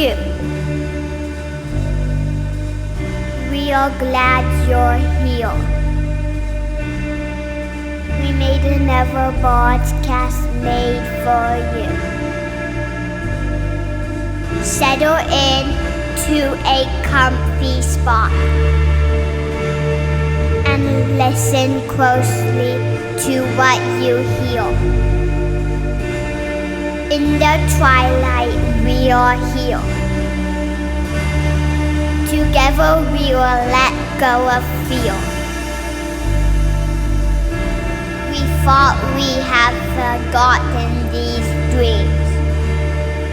you? We are glad you're here. We made another podcast made for you. Settle in to a comfy spot and listen closely to what you hear. In the twilight, we are here. Together we will let go of fear. We thought we had forgotten these dreams,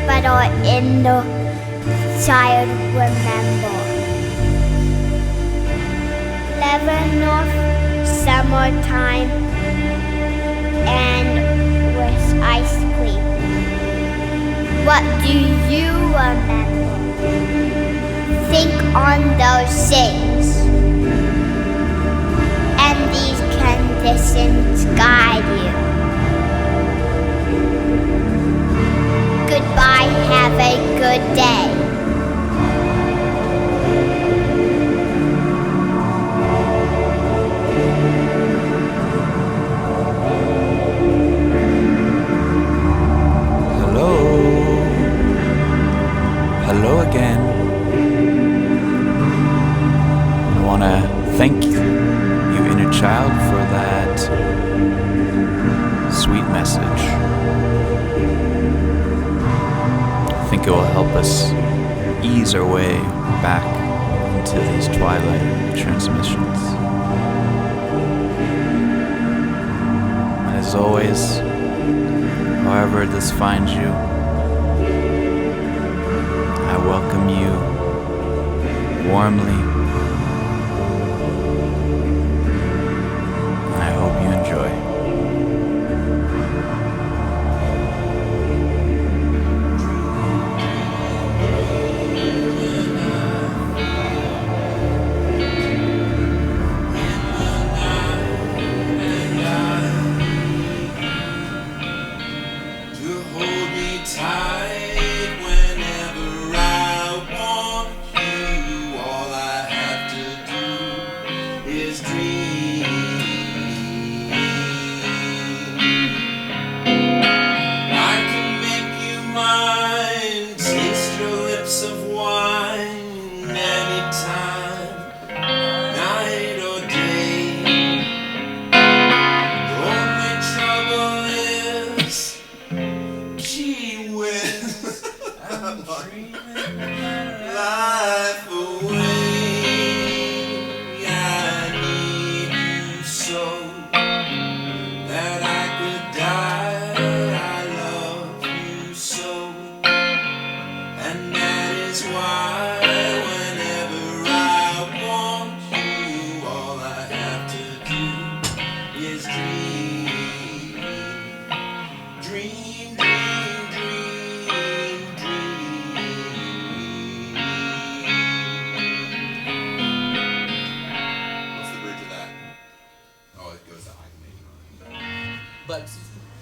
but our inner child remember. Leavenworth, summertime, and with ice cream. What do you remember? Think on those things, and these conditions guide you. Goodbye, have a good day. Hello again. I want to thank you, inner child, for that sweet message. I think it will help us ease our way back into these Twilight transmissions. And as always, however this finds you, I welcome you warmly, and I hope you enjoy.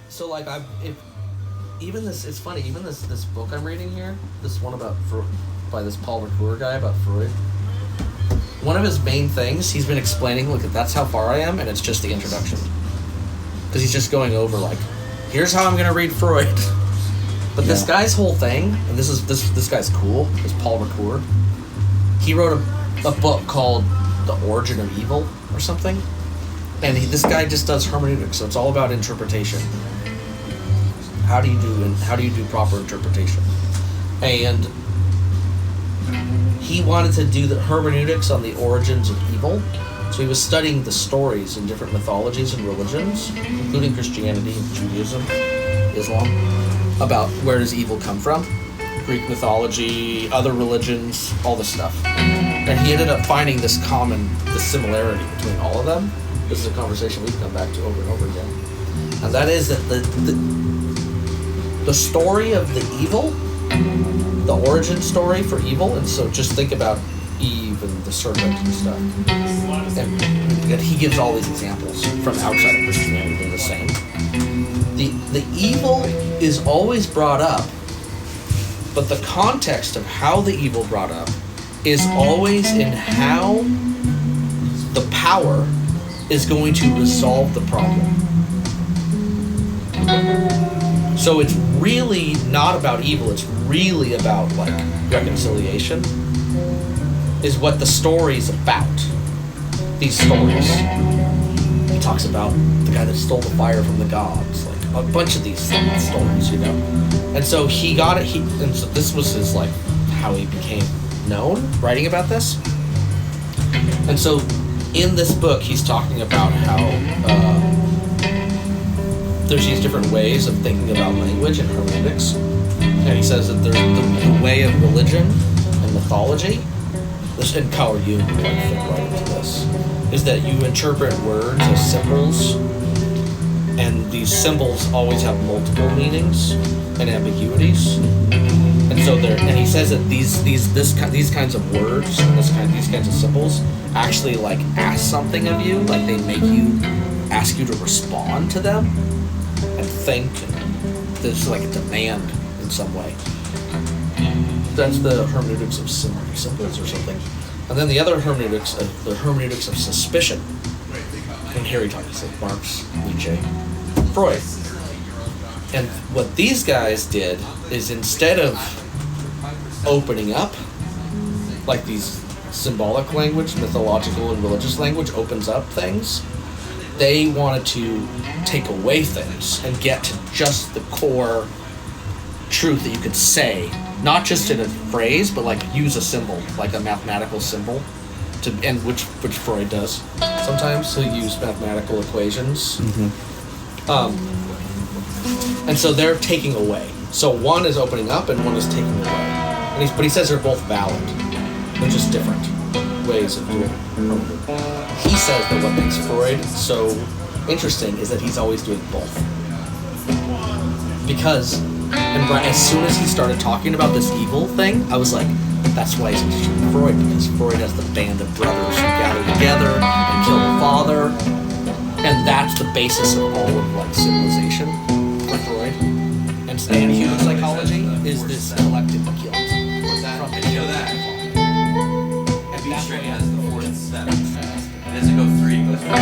So like it's funny, even this book I'm reading here, this one about by this Paul Ricoeur guy about Freud. One of his main things he's been explaining, look, that's how far I am, and it's just the introduction, because he's just going over like, here's how I'm gonna read Freud. But this guy's whole thing, and this guy's cool. This Paul Ricoeur. He wrote a book called The Origin of Evil or something, and this guy just does hermeneutics, so it's all about interpretation. How do you do proper interpretation? And he wanted to do the hermeneutics on the origins of evil. So he was studying the stories in different mythologies and religions, including Christianity, Judaism, Islam, about where does evil come from? Greek mythology, other religions, all this stuff. And he ended up finding this similarity between all of them. This is a conversation we've come back to over and over again. And that is that the story of the evil, the origin story for evil, and so just think about Eve and the serpent and stuff. And he gives all these examples from outside of Christianity, they're the same. The evil is always brought up But the context of how the evil brought up is always in how the power is going to resolve the problem. So it's really not about evil, it's really about like reconciliation, is what the story's about. These stories. He talks about the guy that stole the fire from the gods, like a bunch of these stories, you know. And so he got it, and so this was his like how he became known, writing about this. And so in this book he's talking about how there's these different ways of thinking about language and hermeneutics. And he says that there's the way of religion and mythology, this, and Carl Jung would like fit right into this, is that you interpret words as symbols, and these symbols always have multiple meanings and ambiguities. And so and he says that these kinds of words, these kinds of symbols actually like ask something of you, like they make you ask you to respond to them and think, and there's like a demand in some way. That's the hermeneutics of symbols or something. And then the other hermeneutics, the hermeneutics of suspicion. And here he talks like Marx, Nietzsche, Freud. And what these guys did is instead of opening up, like these symbolic language, mythological and religious language opens up things, they wanted to take away things and get to just the core truth that you could say, not just in a phrase, but like use a symbol, like a mathematical symbol, and which Freud does. Sometimes he'll use mathematical equations. And so they're taking away. So one is opening up and one is taking away. But he says they're both valid. They're just different ways of doing it. He says that what makes Freud so interesting is that he's always doing both. Because, and right, as soon as he started talking about this evil thing, I was like, that's why he's interested in Freud, because Freud has the band of brothers who gather together and kill the father, and that's the basis of all of like civilization for Freud. And human psychology is this collective guilt. From You know that. And B string has the 4th and 7th. It doesn't go 3, it goes 4.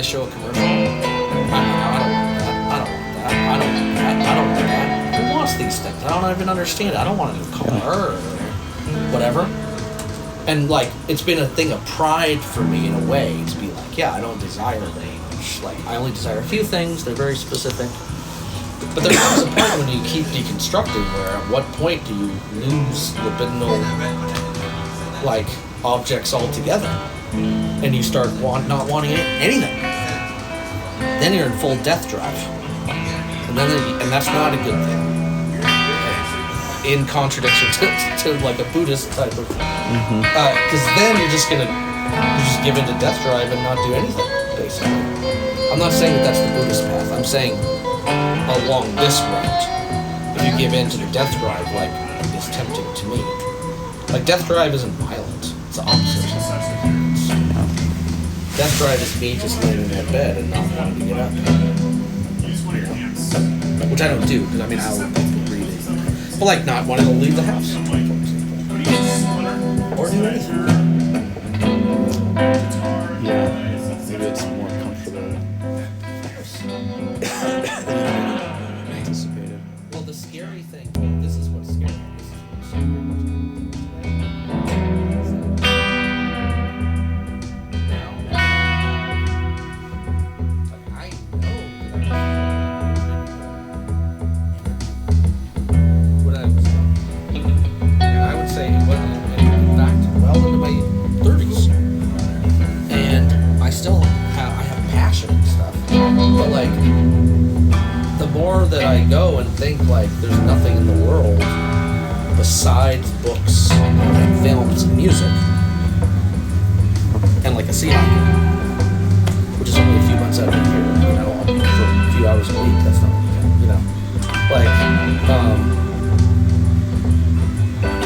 Show a commercial. I don't want that. Who wants these things? I don't even understand it. I don't want a new car or whatever. And like, it's been a thing of pride for me in a way to be like, yeah, I don't desire things. Like, I only desire a few things. They're very specific. But there comes a point when you keep deconstructing where at what point do you lose libidinal like objects altogether? And you start not wanting anything. Then you're in full death drive, and that's not a good thing. In contradiction to like a Buddhist type of, because then you just give into death drive and not do anything. Basically, I'm not saying that that's the Buddhist path. I'm saying along this route, if you give in to the death drive, like is tempting to me. Like death drive isn't violent; it's the opposite. Death drive is me just laying in that bed and not wanting to get up. Which I don't do, because I mean, I would like to breathe it. But like not wanting to leave the house. Or do anything. Yeah, maybe it's more comfortable. Anticipated. Well, the scary thing, this is what's scary. That I go and think like there's nothing in the world besides books and films and music and like a sea hockey.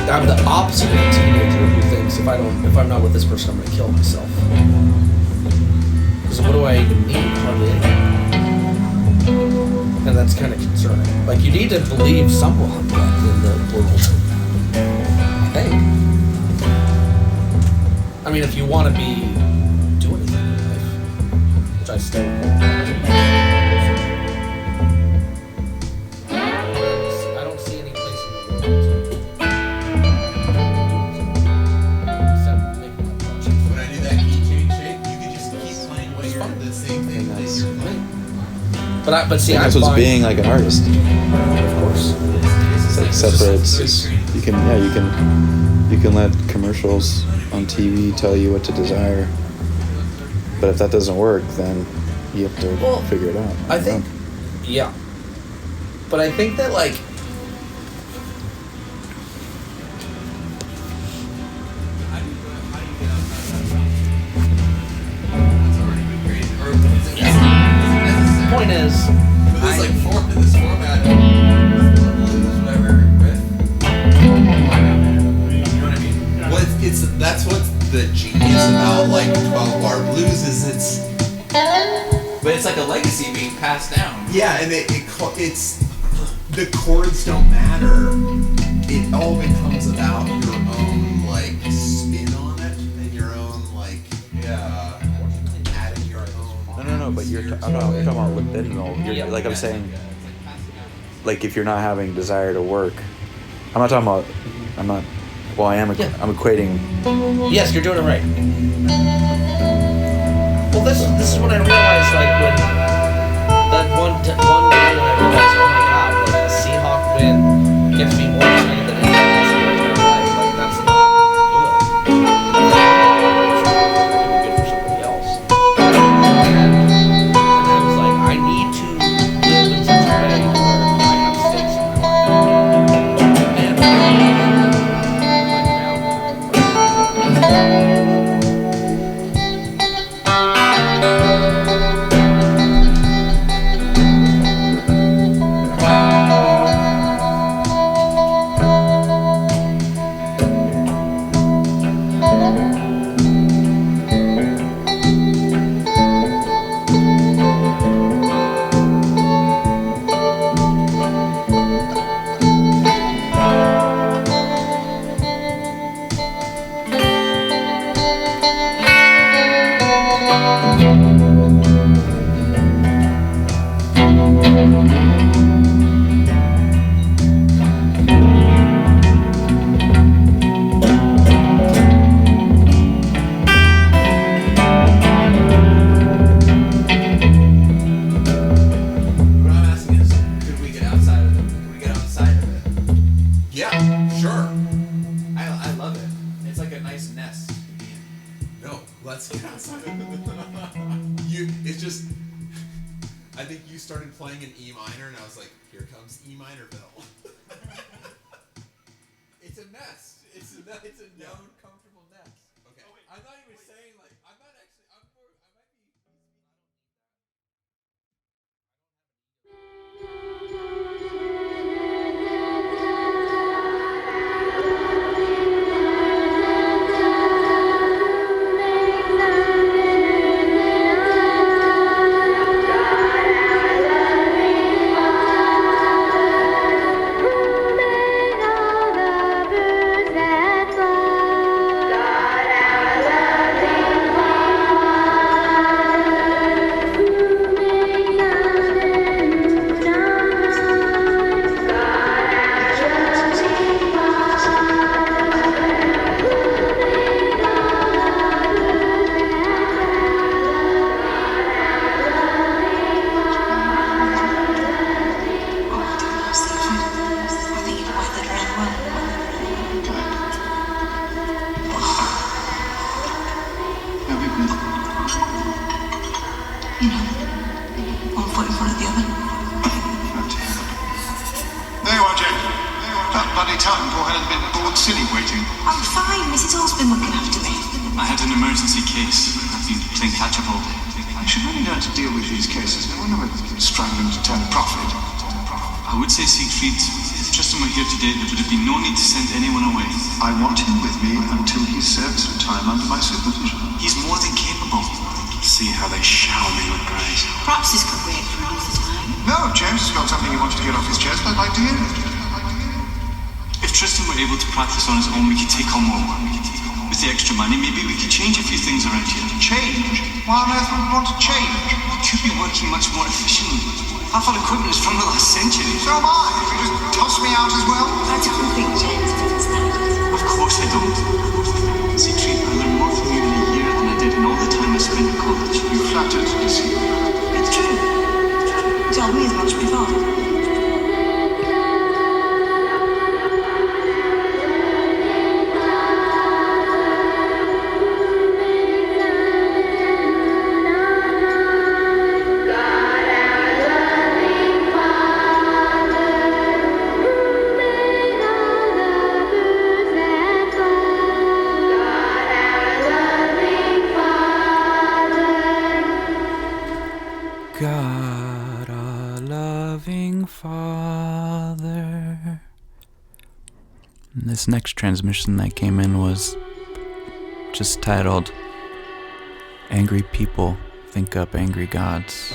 I'm the opposite of a teenager who thinks if I'm not with this person, I'm gonna kill myself. Because what do I even need? Hardly anything. And that's kind of concerning. Like, you need to believe someone in the world. Hey. I mean, if you want to do anything in life, which I still I don't see any place in the world except making my projects. When I do that key change shape, you can just keep playing while you're the same thing that you're playing. But see, That's I'm what's fine. being like an artist. Of course. Except for you can let commercials on TV tell you what to desire. But if that doesn't work, then you have to figure it out. I think, yeah. But I think that, like, point is, This like this format, whatever, right? You know what I mean? Well, that's what's the genius about like 12-bar blues is But it's like a legacy being passed down. yeah, and it's the chords don't matter. It all becomes about your own like spin on it and your own like adding your own. No. But you're talking about libidinal. Like I'm saying, like if you're not having desire to work, I'm not talking about. Well, I am. Yeah. I'm equating. yes, you're doing it right. Well, this is when I realized, like, when that one day when I realized, oh my god, like, a Seahawk win gets me more excited than anything else in my entire life. Like, that's not good. That could be good for somebody else. And I was like, I need to live in such a way where I have stakes in my life. And I found that. I think you started playing in E minor, and I was like, here comes E minorville. It's a nest. It's a known, comfortable nest. Okay. Oh, wait, I thought you were saying, like, I'm not actually, I might Tristan were here today, there would have been no need to send anyone away. I want him with me until he serves some time under my supervision. He's more than capable. See how they shower me with praise. Perhaps this could wait for another time. No, James has got something he wanted to get off his chest. I'd like to hear it. If Tristan were able to practice on his own, we could take on more work. With the extra money, maybe we could change a few things around here. Change? Why on earth would we want to change? We could be working much more efficiently. Half our equipment is from the last century. So am I. If you just toss me out as well. I don't think James thinks that. Of course I don't. See, Treat, I learned more from you in a year than I did in all the time I spent at college. You flattered to deceive me. It's true. You told me as much before. God, our loving Father. And this next transmission that came in was just titled Angry People Think Up Angry Gods.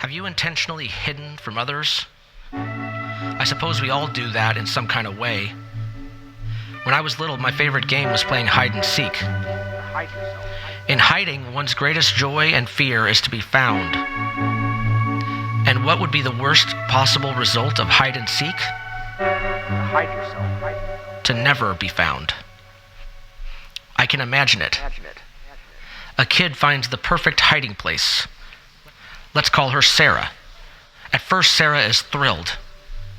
Have you intentionally hidden from others? I suppose we all do that in some kind of way. When I was little, my favorite game was playing hide and seek. In hiding, one's greatest joy and fear is to be found. And what would be the worst possible result of hide and seek? To never be found. I can imagine it. A kid finds the perfect hiding place. Let's call her Sarah. At first, Sarah is thrilled.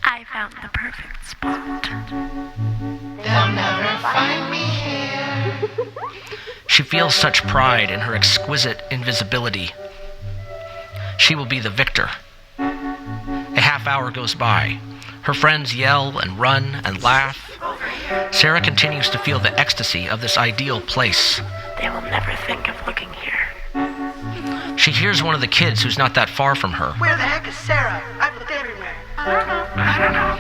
I found the perfect spot. They'll never find me here. She feels such pride in her exquisite invisibility. She will be the victor. A half hour goes by. Her friends yell and run and laugh. Sarah continues to feel the ecstasy of this ideal place. They will never think of looking here. She hears one of the kids who's not that far from her. Where the heck is Sarah? I've looked everywhere. I don't know.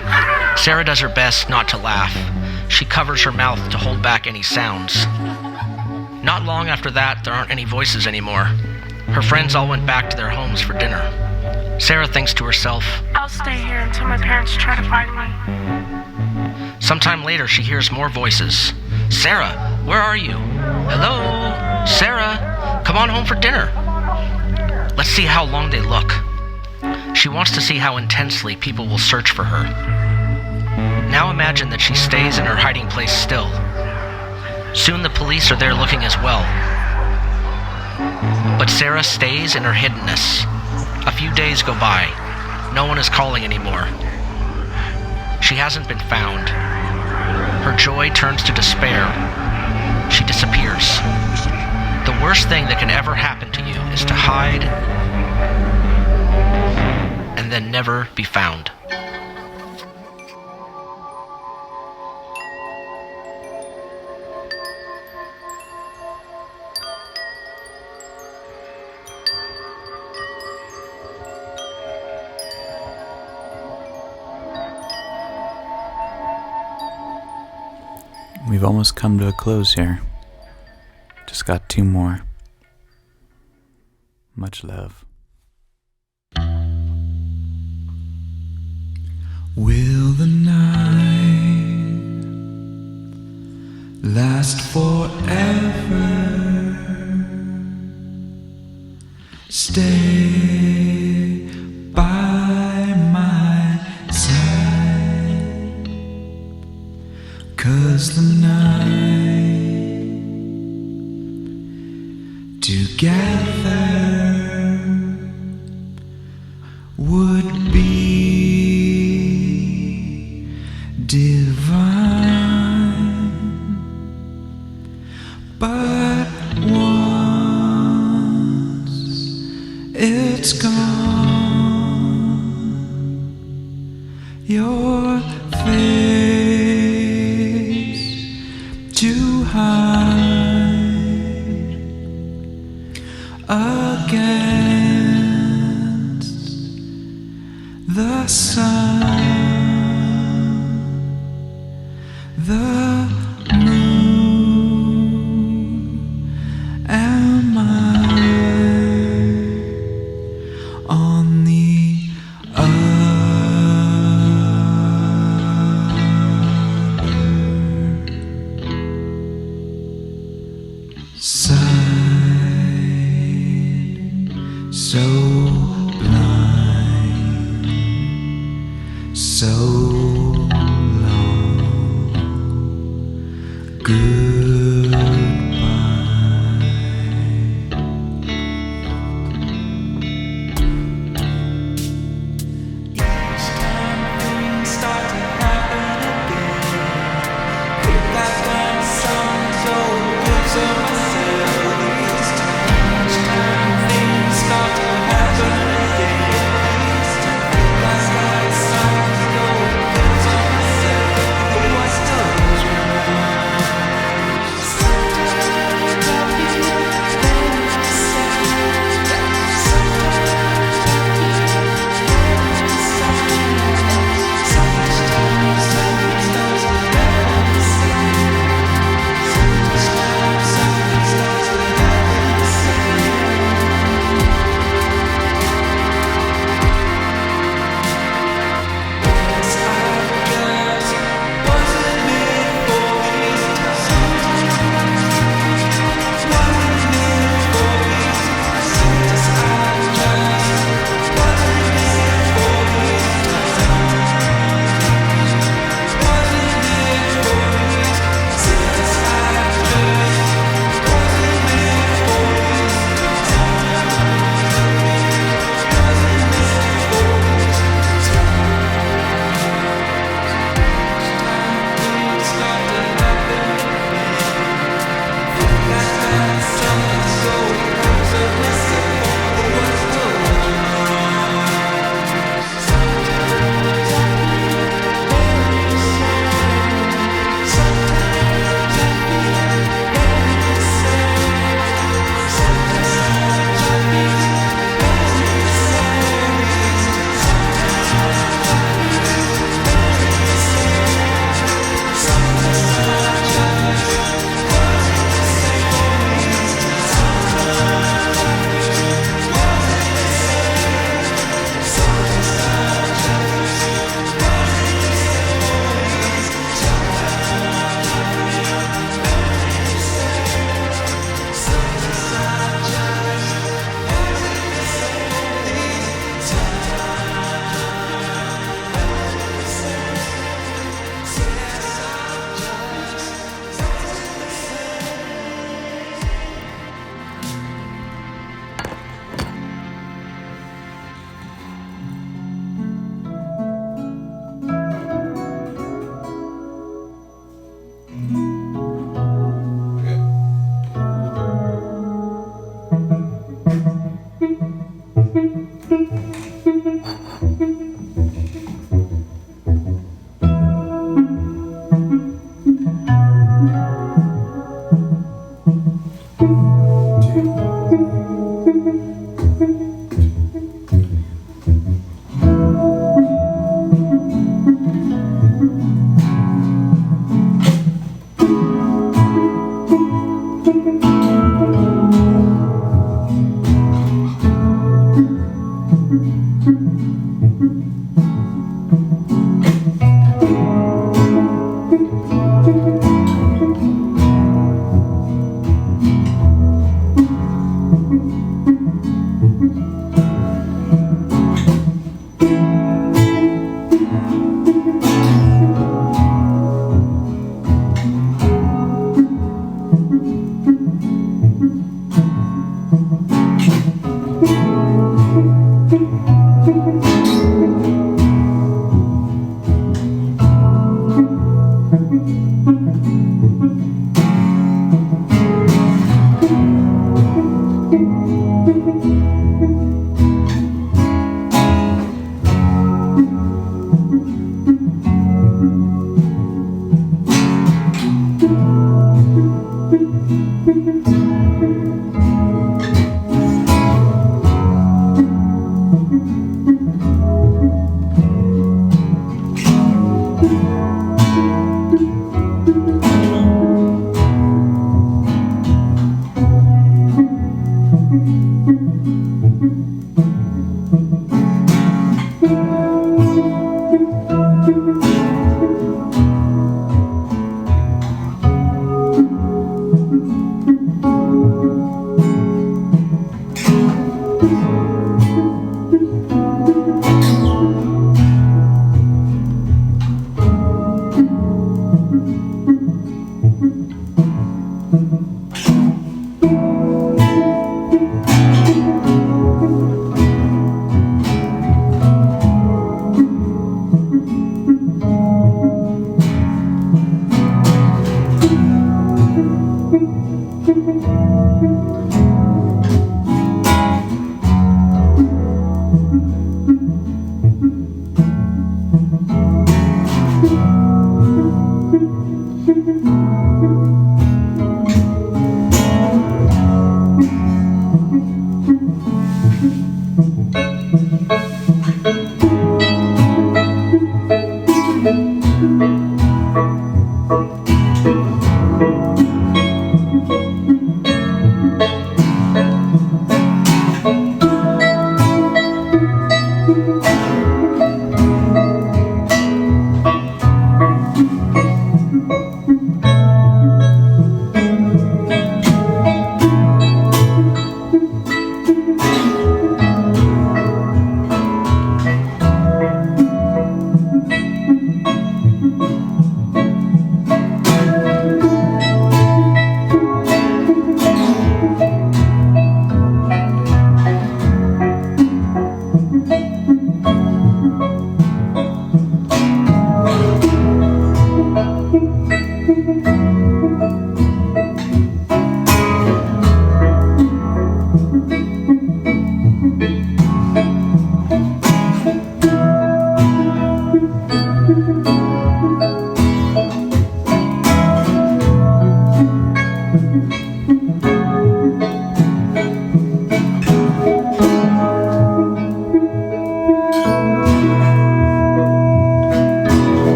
Sarah does her best not to laugh. She covers her mouth to hold back any sounds. Not long after that, there aren't any voices anymore. Her friends all went back to their homes for dinner. Sarah thinks to herself, I'll stay here until my parents try to find me. Sometime later, she hears more voices. Sarah, where are you? Hello? Sarah, come on home for dinner. Let's see how long they look. She wants to see how intensely people will search for her. Now imagine that she stays in her hiding place still. Soon the police are there looking as well. But Sarah stays in her hiddenness. A few days go by. No one is calling anymore. She hasn't been found. Her joy turns to despair. She disappears. The worst thing that can ever happen to you is to hide and then never be found. We've almost come to a close here. Just got 2 more. Much love. Will the night last forever? Stay by my side, 'cause the night together would be divine, but once it's gone, your face to hide against the sun. The moon am I on the other side, so blind, so start to happen